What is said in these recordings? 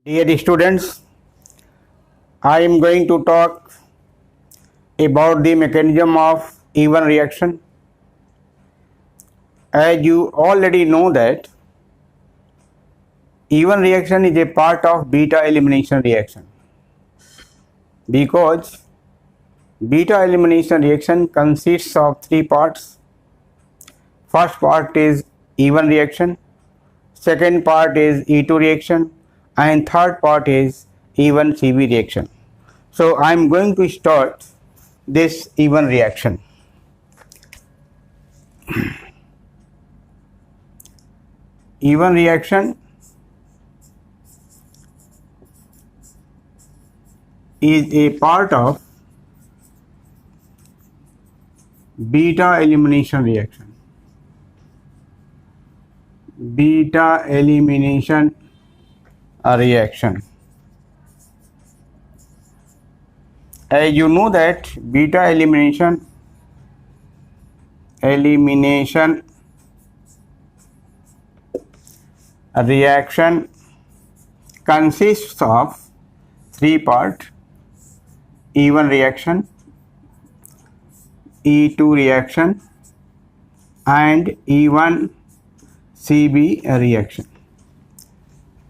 Dear students, I am going to talk about the mechanism of even reaction. As you already know that even reaction is a part of beta elimination reaction because beta elimination reaction consists of three parts. First part is even reaction, second part is E2 reaction, and third part is even CV reaction. So I am going to start this even reaction. Even reaction is a part of beta elimination reaction. Beta elimination reaction. As you know that beta elimination reaction consists of three parts: even reaction, E2 reaction, and even CV reaction.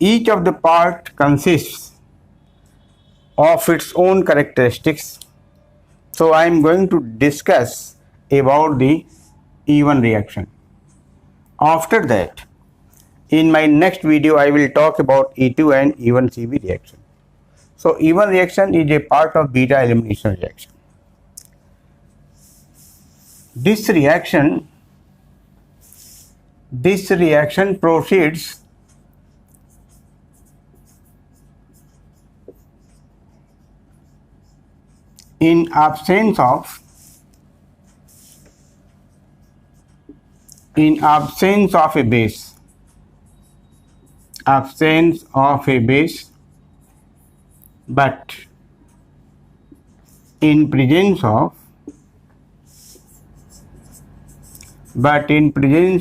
Each of the part consists of its own characteristics. So I am going to discuss about the even reaction. After that, in my next video, I will talk about E2 and even CV reaction. So even reaction is a part of beta elimination reaction. This reaction proceeds in absence of a base. But in presence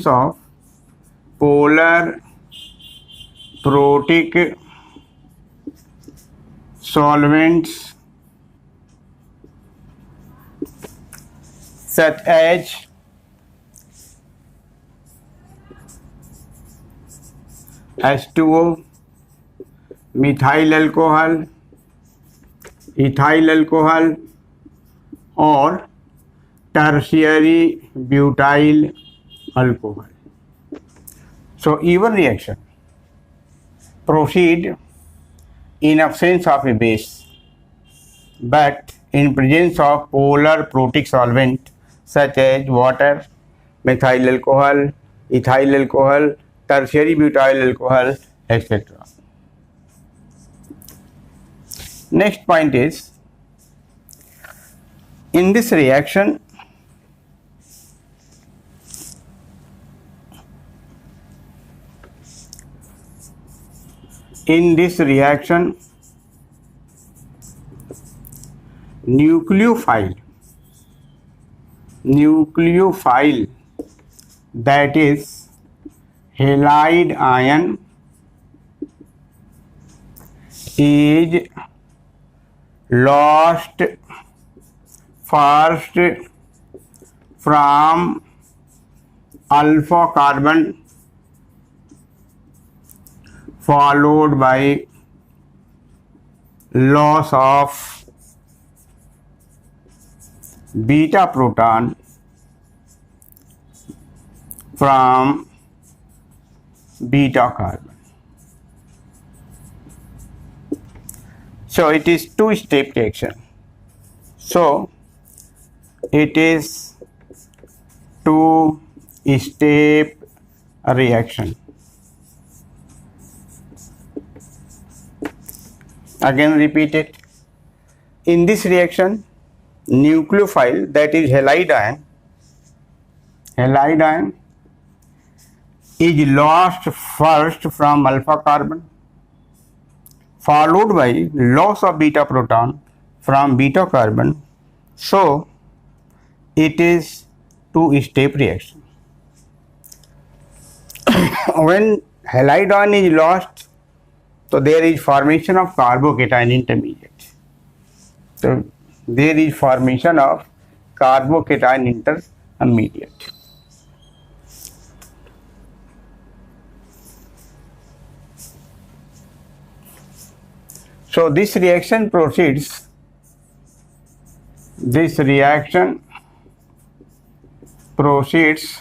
of polar protic solvents such as H2O, methyl alcohol, ethyl alcohol, or tertiary butyl alcohol. So even reaction proceed in absence of a base, but in presence of polar protic solvent such as water, methyl alcohol, ethyl alcohol, tertiary butyl alcohol, etc. Next point is, in this reaction, nucleophile that is halide ion is lost first from alpha carbon followed by loss of beta proton from beta carbon. So it is two-step reaction. So it is two-step reaction. Again repeat it. In this reaction, nucleophile that is halide ion is lost first from alpha carbon followed by loss of beta proton from beta carbon. So it is two-step reaction. When halide ion is lost, So there is formation of carbocation intermediate. So there is formation of carbocation intermediate. So this reaction proceeds. This reaction proceeds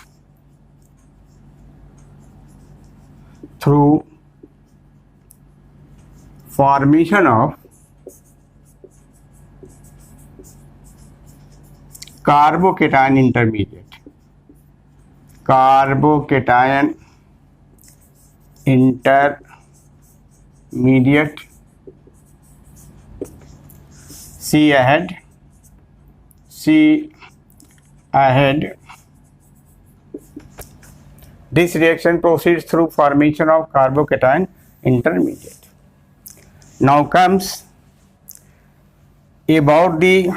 through formation of carbocation intermediate. Carbocation intermediate. See ahead. See ahead. This reaction proceeds through formation of carbocation intermediate. Now comes about the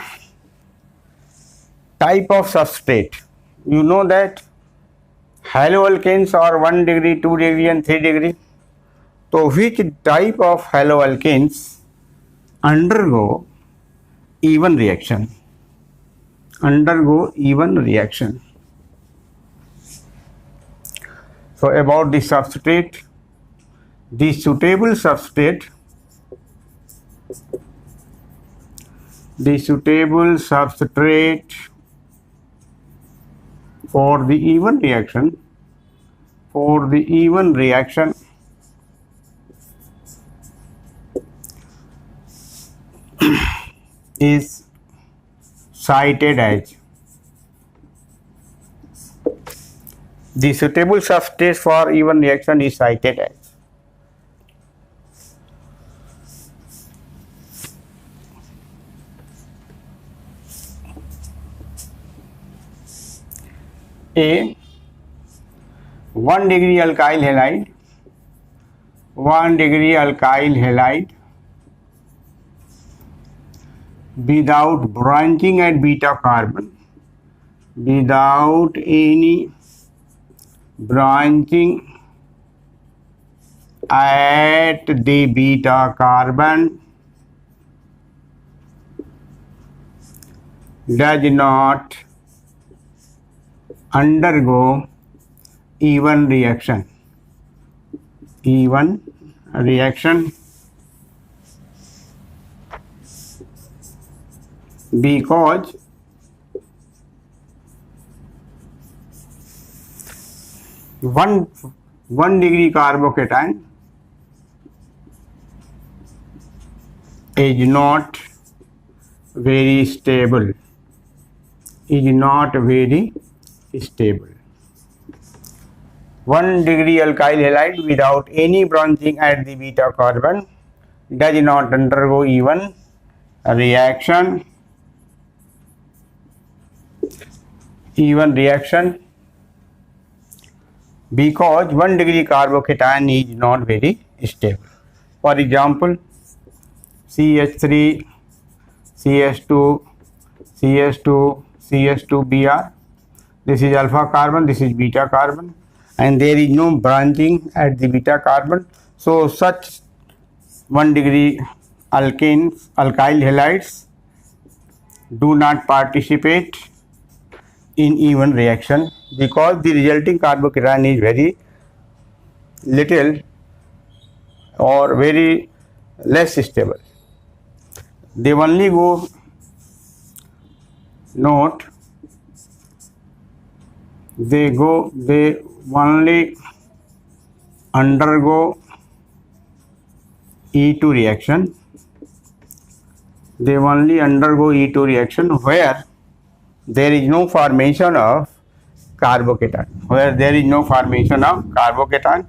type of substrate. You know that haloalkanes are 1 degree, 2 degree and 3 degree. So which type of haloalkanes undergo even reaction? Undergo even reaction. So about the substrate, the suitable substrate for the even reaction is cited as. The suitable substrate for even reaction is cited as. A 1 degree alkyl halide, 1 degree alkyl halide without branching at beta carbon, without any branching at the beta carbon, does not undergo even reaction. Even reaction because one degree carbocation is not very stable. Is not very stable. 1 degree alkyl halide without any branching at the beta carbon does not undergo even reaction. Even reaction because 1 degree carbocation is not very stable. For example, CH3, CH2, CH2, CH2Br. This is alpha carbon, this is beta carbon, and there is no branching at the beta carbon. So such 1 degree alkyl halides do not participate in even reaction because the resulting carbocation is very little or very less stable. They only go note they only undergo E2 reaction. They only undergo E2 reaction where there is no formation of carbocation. Where there is no formation of carbocation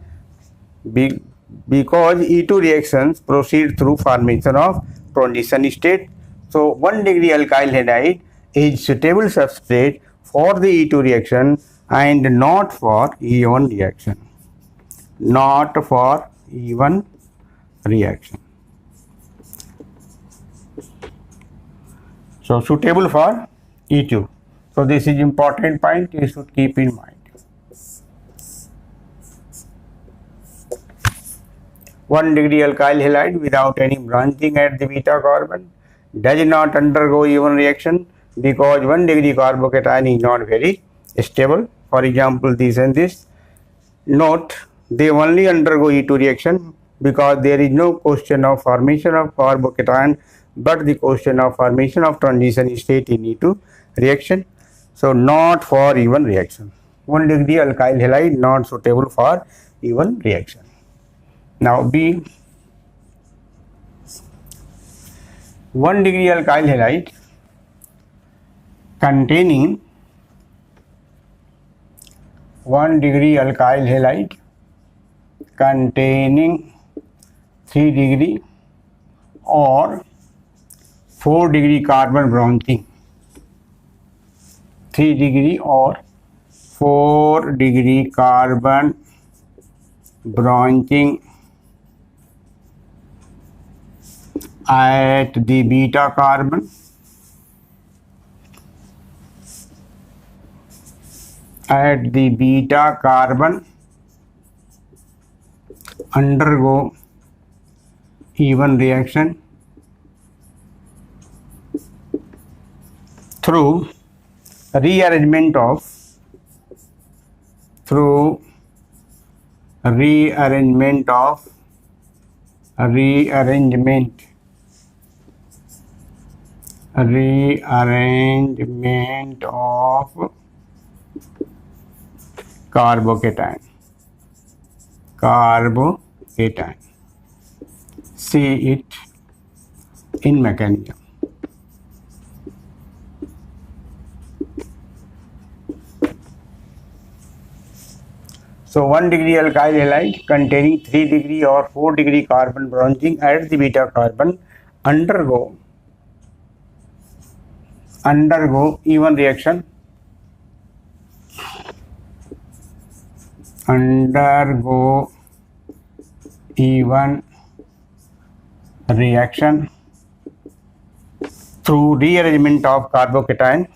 because E2 reactions proceed through formation of transition state. So 1 degree alkyl halide is suitable substrate for the E2 reaction and not for E1 reaction. Not for E1 reaction. So suitable for E2. So this is important point you should keep in mind. 1 degree alkyl halide without any branching at the beta carbon does not undergo even reaction because 1 degree carbocation is not very stable. For example, this and this. Note, they only undergo E2 reaction because there is no question of formation of carbocation, but the question of formation of transition state in E2 reaction. So not for even reaction. 1 degree alkyl halide not suitable for even reaction. Now B, 1 degree alkyl halide containing 1 degree alkyl halide containing 3 degree or 4 degree carbon branching, 3 degree or 4 degree carbon branching at the beta carbon undergo even reaction through rearrangement of carbocation. See it in mechanism. So 1 degree alkyl halide containing 3 degree or 4 degree carbon branching at the beta carbon undergo even reaction through rearrangement of carbocation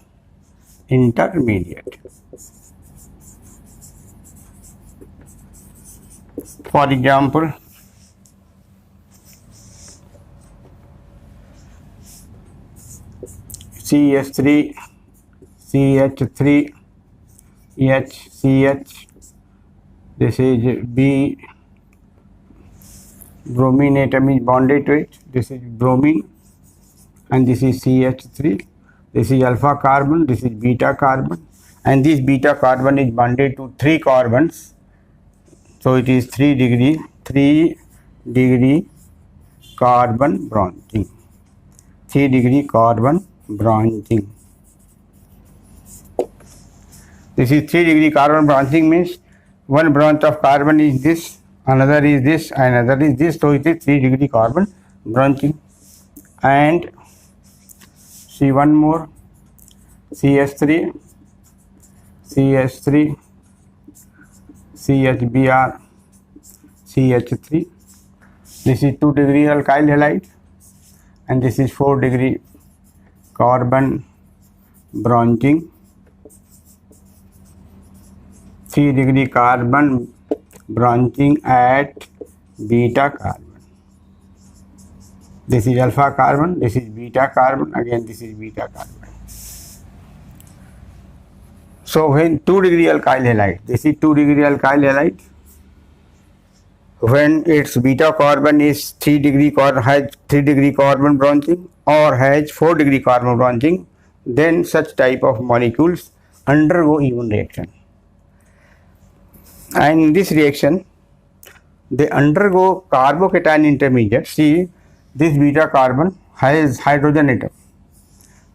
intermediate. For example, CH3, CH3, HCH, this is B, bromine atom is bonded to it, this is bromine, and this is CH3, this is alpha carbon, this is beta carbon, and this beta carbon is bonded to 3 carbons, so it is 3 degree carbon branching, 3 degree carbon branching. This is 3 degree carbon branching means one branch of carbon is this, another is this, another is this, so it is 3 degree carbon branching. And see one more, CH3, CHBr, CH3. This is 2 degree alkyl halide and this is 4 degree carbon branching, 3 degree carbon branching at beta carbon. This is alpha carbon, this is beta carbon, again this is beta carbon. So when 2 degree alkyl halide, this is 2 degree alkyl halide, when its beta carbon is 3 degree has 3 degree carbon branching or has 4 degree carbon branching, then such type of molecules undergo even reaction. And in this reaction, they undergo carbocation intermediate. See, this beta carbon has hydrogen atom,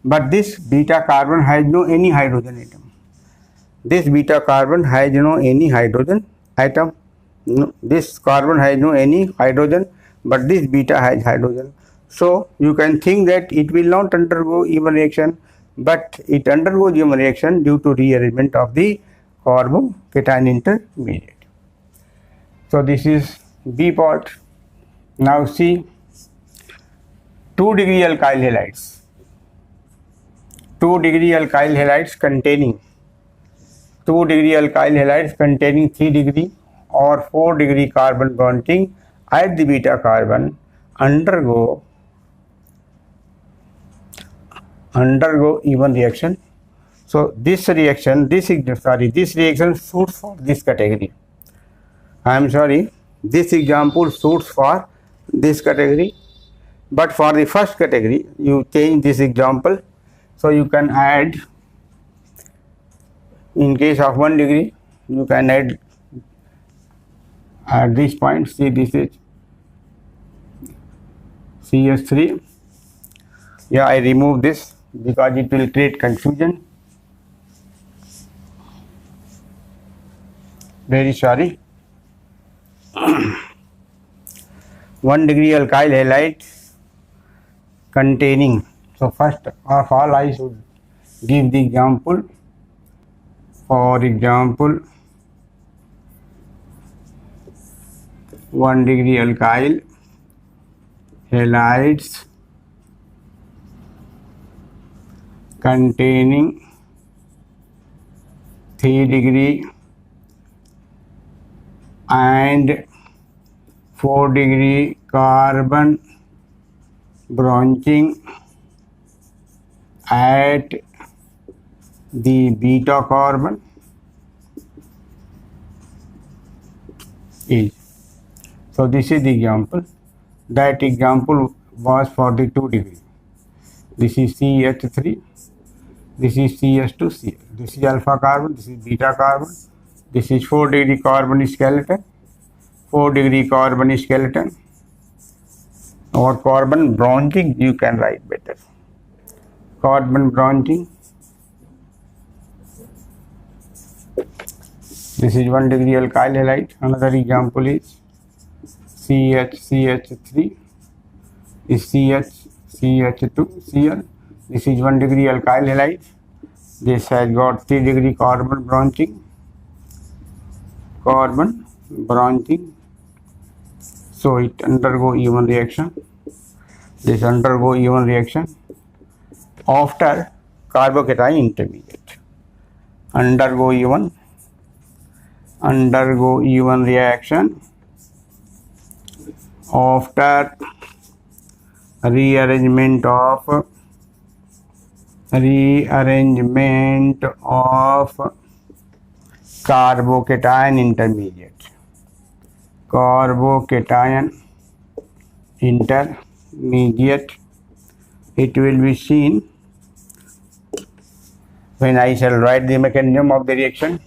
but this beta carbon has no any hydrogen atom. This beta carbon has no any hydrogen atom. No, this carbon has no any hydrogen, but this beta has hydrogen. So you can think that it will not undergo even reaction, but it undergoes even reaction due to rearrangement of the carbocation intermediate. So this is B part. Now see 2 degree alkyl halides. 2 degree alkyl halides containing 2 degree alkyl halides containing 3 degree or 4 degree carbon bonding at the beta carbon undergo even reaction. So this reaction suits for this category. I am sorry, this example suits for this category, but for the first category you change this example. So you can add, in case of 1 degree, you can add at this point. See, this is CS3. Yeah, I remove this because it will create confusion. Very sorry. 1 degree alkyl halide containing. So first of all, I should give the example. For example, 1 degree alkyl halides containing 3 degree and 4 degree carbon branching at the beta carbon is. So this is the example. That example was for the 2 degree. This is CH3, this is CS2, this is alpha carbon, this is beta carbon, this is 4 degree carbon skeleton, 4 degree carbon skeleton, or carbon branching, you can write better. Carbon branching. This is 1 degree alkyl halide. Another example is CH3 is CH2Cl. This is 1 degree alkyl halide. This has got 3 degree carbon branching. So it undergo even reaction. This undergo even reaction after carbocation intermediate. Undergo even reaction after rearrangement of carbocation intermediate. It will be seen when I shall write the mechanism of the reaction.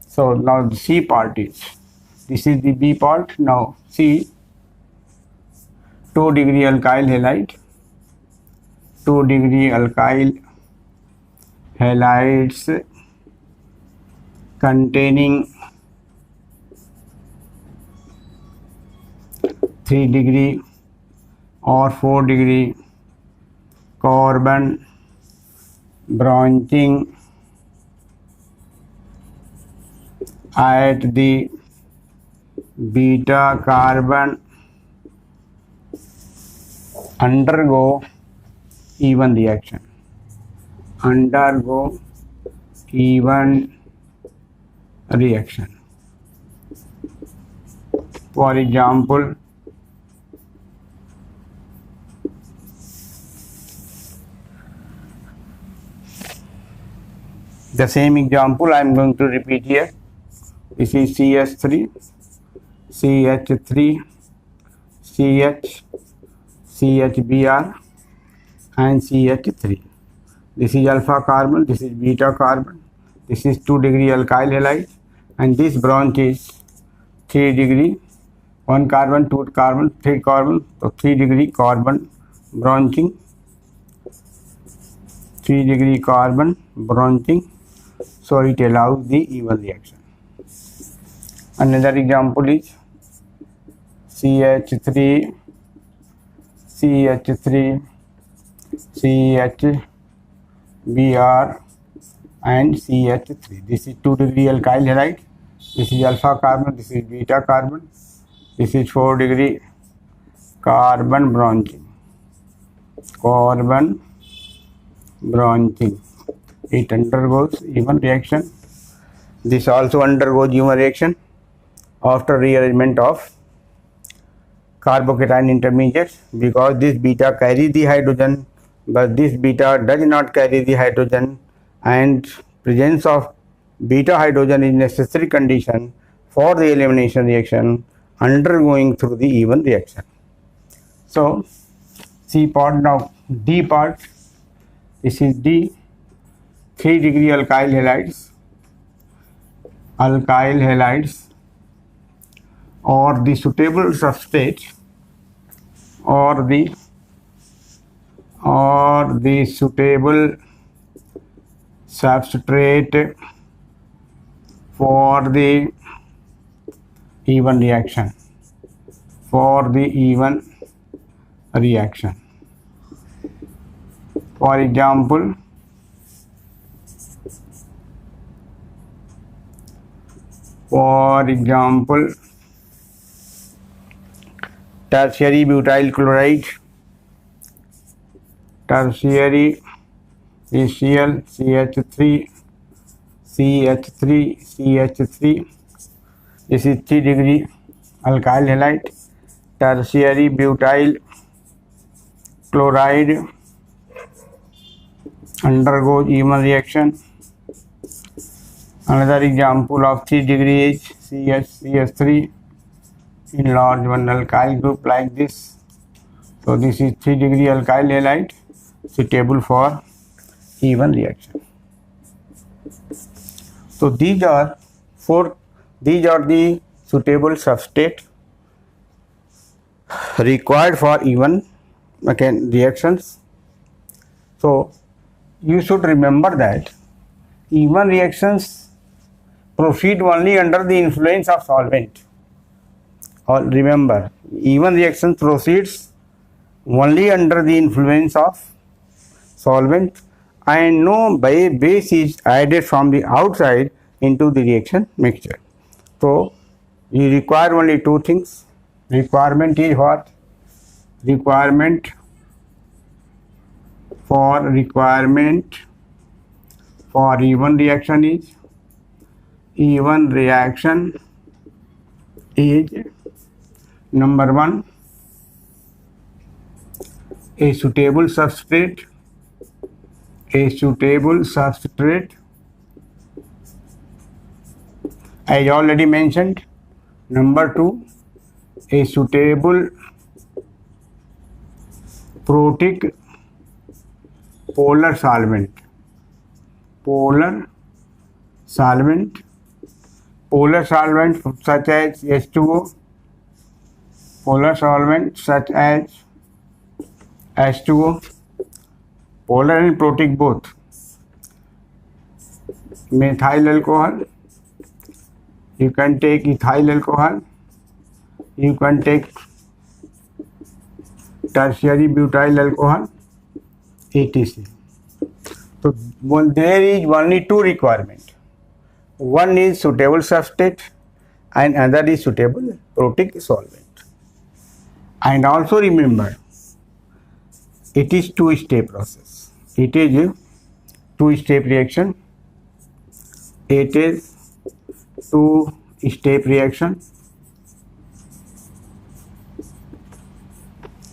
So now the C part is, this is the B part. Now C, 2 degree alkyl halide, 2 degree alkyl halides containing 3 degree or 4 degree carbon branching at the beta carbon undergo even reaction. For example, the same example I am going to repeat here. This is CH3, CH, CHBr and CH3. This is alpha carbon, this is beta carbon, this is 2 degree alkyl halide, and this branch is 3 degree, 1 carbon, 2 carbon, 3 carbon, so 3 degree carbon branching, 3 degree carbon branching, so it allows the even reaction. Another example is CH3, CHBr and CH3. This is 2 degree alkyl halide, this is alpha carbon, this is beta carbon, this is 4 degree carbon branching. It undergoes even reaction. This also undergoes even reaction after rearrangement of carbocation intermediate, because this beta carries the hydrogen but this beta does not carry the hydrogen, and presence of beta hydrogen is necessary condition for the elimination reaction undergoing through the even reaction. So C part. Now D part. This is D. 3-degree alkyl halides or the suitable substrate or the suitable substrate for the even reaction. For example, tertiary butyl chloride, tertiary HCl, CH3. This is 3-degree alkyl halide. Tertiary butyl chloride undergoes even reaction. Another example of 3-degree is CH3 in large one alkyl group like this. So this is 3-degree alkyl halide suitable for even reaction. So these are the suitable substrate required for even reactions. So you should remember that even reactions proceed only under the influence of solvent. Or remember, even reaction proceeds only under the influence of solvent, and no base is added from the outside into the reaction mixture. So you require only two things. Requirement is what? Requirement for even reaction is number one, a suitable substrate. As already mentioned. Number two, a suitable protic polar solvent. Polar solvent such as H2O. Polar solvent such as H2O. Polar and protic both. Methyl alcohol. You can take ethyl alcohol. You can take tertiary butyl alcohol, etc. So there is only two requirements. One is suitable substrate and another is suitable protic solvent. And also remember, it is two-step process. It is a two-step reaction. It is two-step reaction.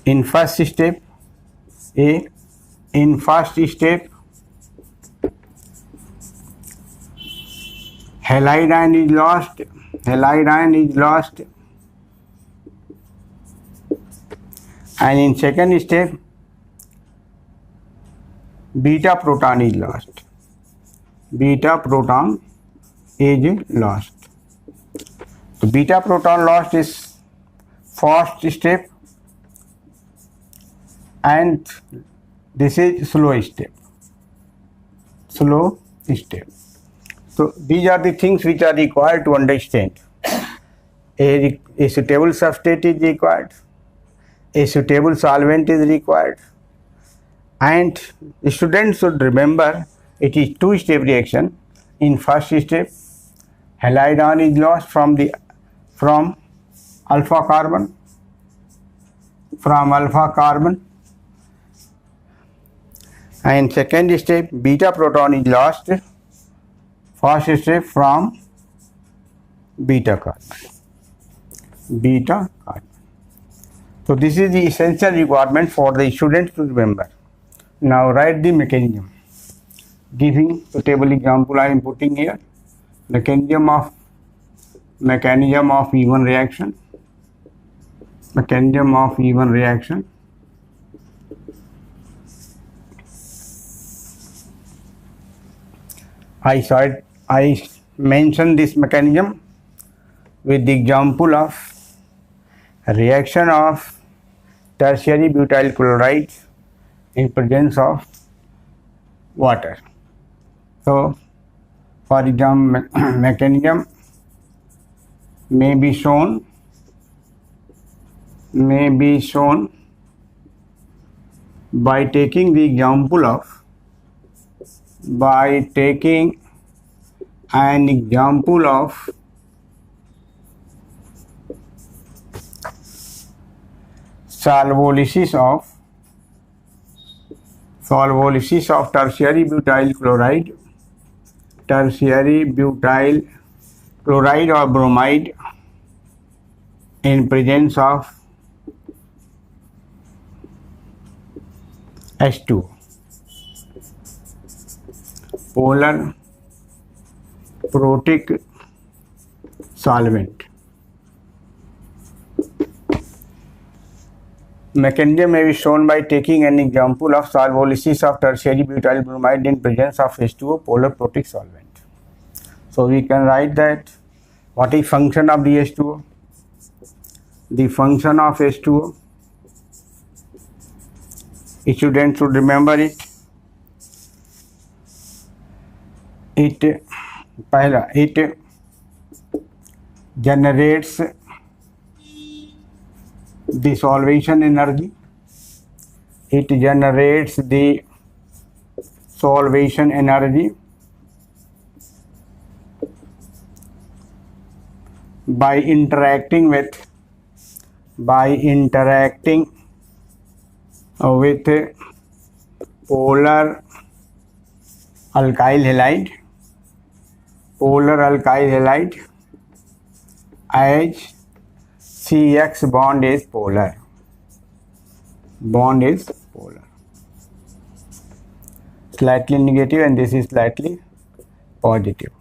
In first step, halide ion is lost. And in second step, beta proton is lost. So beta proton lost is first step, and this is slow step. So these are the things which are required to understand. A suitable substrate is required. A suitable solvent is required. And the students should remember it is two-step reaction. In first step, halide ion is lost from alpha carbon. And second step, beta proton is lost. First step from beta carbon. So this is the essential requirement for the student to remember. Now write the mechanism. Giving suitable example I am putting here. Mechanism of even reaction. Mechanism of even reaction. I mentioned this mechanism with the example of reaction of tertiary butyl chloride in presence of water. So, for example, mechanism may be shown by taking the example of solvolysis of tertiary butyl chloride or bromide in presence of H2O, polar protic solvent. Mechanism may be shown by taking an example of solvolysis of tertiary butyl bromide in presence of H2O, polar protic solvent. So we can write that what is function of the H2O? The function of H2O, students should remember it. It generates the solvation energy. It generates the solvation energy by interacting with polar alkyl halide as CX bond is polar. Slightly negative and this is slightly positive.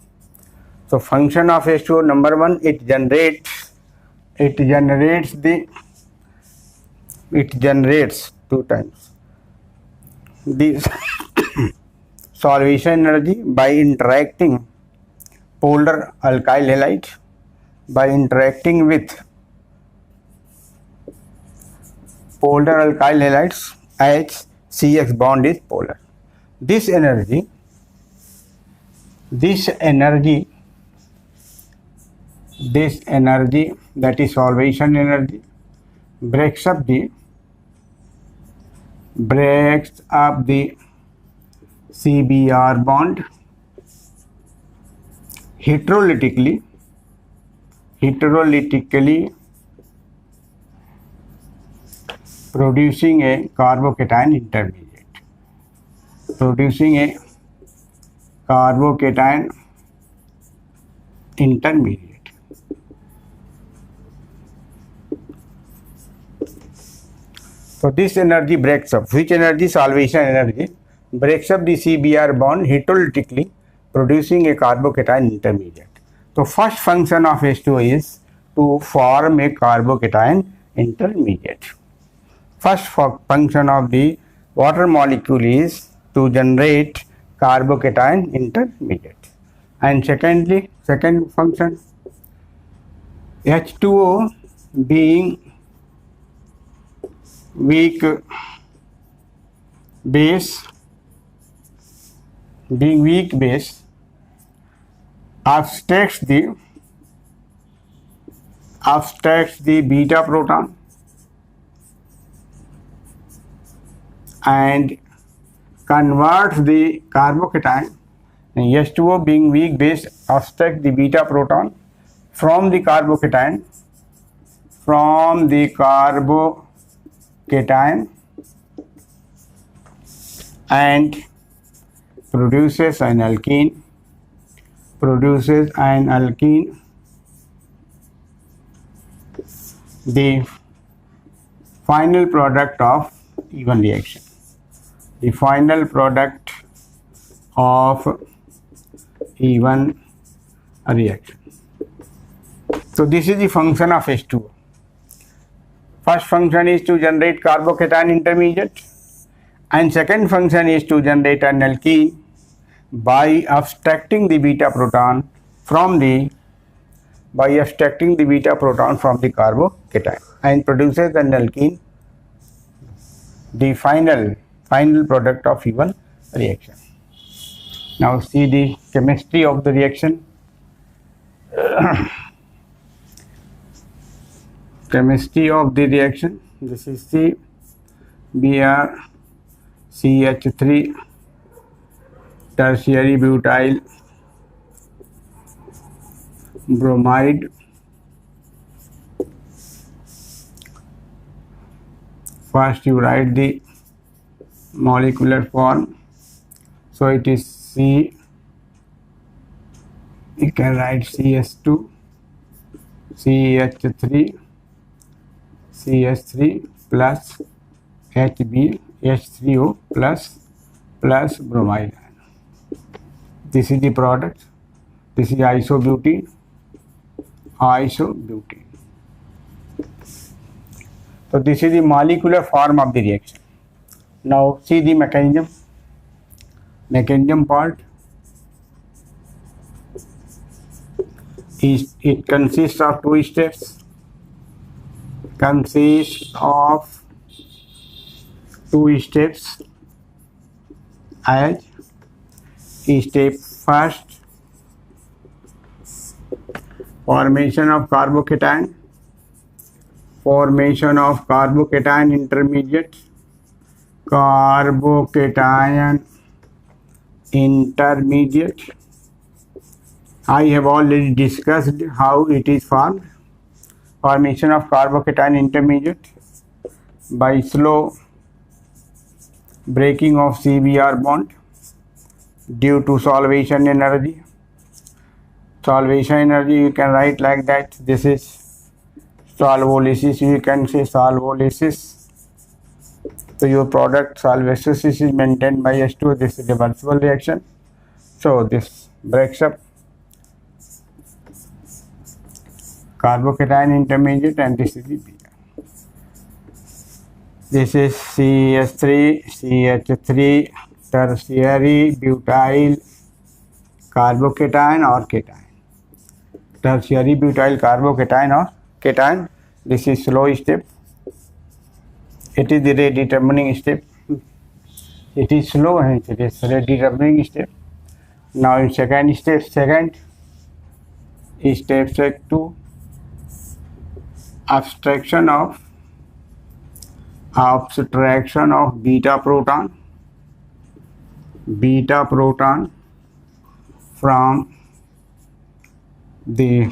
So function of H2O, number one, it generates two times the solvation energy by interacting polar alkyl halide with polar alkyl halides as CX bond is polar. This energy that is solvation energy breaks up the CBr bond heterolytically producing a carbocation intermediate. So this energy breaks up. Which energy? Solvation energy breaks up the CBr bond heterolytically, producing a carbocation intermediate. So first function of H2O is to form a carbocation intermediate. First function of the water molecule is to generate carbocation intermediate. And second function, H2O being weak base abstracts the beta proton and converts the carbocation. H2O being weak base abstracts the beta proton from the carbocation and produces an alkene. The final product of E1 reaction. The final product of E1 reaction. So this is the function of H2O. First function is to generate carbocation intermediate, and second function is to generate an alkene by abstracting the beta proton from the carbocation, and produces an alkene, the final product of E1 reaction. Now see the chemistry of the reaction. Chemistry of the reaction. This is the BrCH3 tertiary butyl bromide. First you write the molecular form. So it is C. You can write CS2, CH3, CS3 plus H3O plus bromide. This is the product. This is isobutene. So this is the molecular form of the reaction. Now see the mechanism. Mechanism part. It consists of two steps. As step first, formation of carbocation intermediate, I have already discussed how it is formed. Formation of carbocation intermediate by slow breaking of CBr bond due to solvation energy. Solvation energy you can write like that. This is solvolysis. You can say solvolysis. So your product solvolysis is maintained by H2O. This is reversible reaction. So this breaks up carbocation intermediate, and this is the beta. This is CH3 tertiary butyl carbocation or cation. Tertiary butyl carbocation or cation. This is slow step. It is the rate determining step. It is slow and it is rate determining step. Now in second step, step 2, abstraction of beta proton from the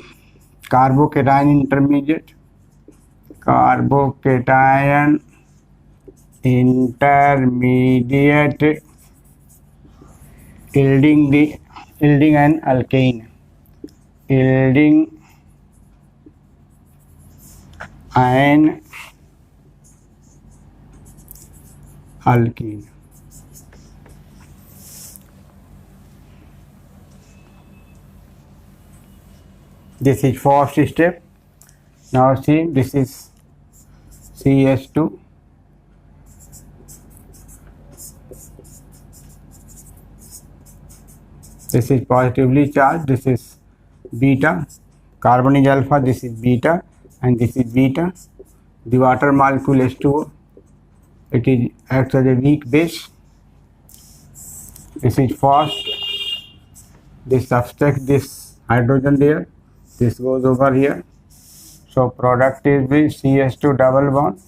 carbocation intermediate, yielding an alkane, This is first step. Now see, this is CS2. This is positively charged. This is beta. Carbon is alpha. This is beta, and this is beta. The water molecule H2O. It is acts as a weak base. This is fast. This subtract this hydrogen there. This goes over here. So product is the CS2 double bond,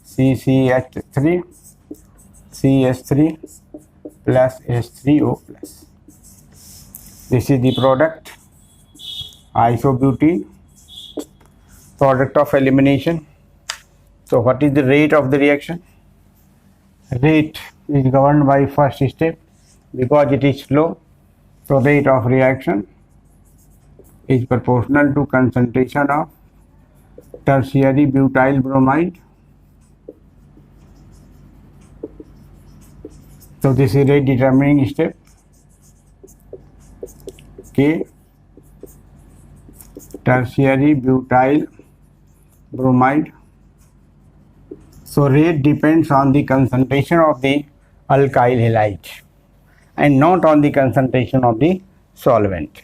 CCH3, CS3 plus H3O plus. This is the product, isobutene, product of elimination. So what is the rate of the reaction? Rate is governed by first step because it is slow. So rate of reaction is proportional to concentration of tertiary butyl bromide So this is rate determining step. K, tertiary butyl bromide. So rate depends on the concentration of the alkyl halide and not on the concentration of the solvent.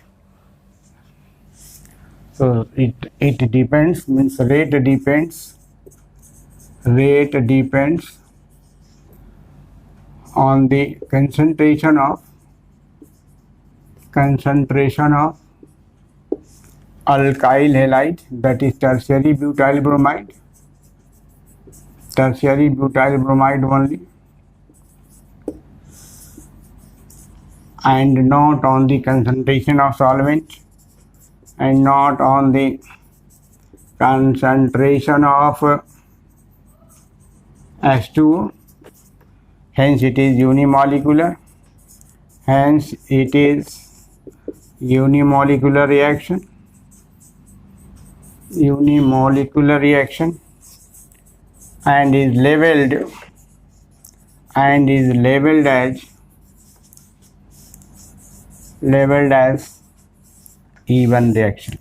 So it depends, means rate depends on the concentration of alkyl halide, that is tertiary butyl bromide only, and not on the concentration of solvent and not on the concentration of H2O. Hence it is unimolecular. Unimolecular reaction, and is labeled as E1 reaction.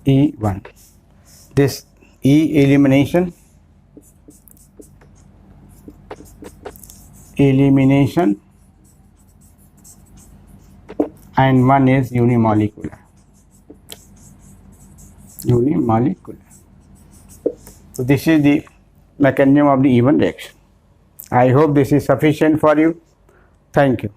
E1. This E elimination and one is unimolecular. So this is the mechanism of the E1 reaction. I hope this is sufficient for you. Thank you.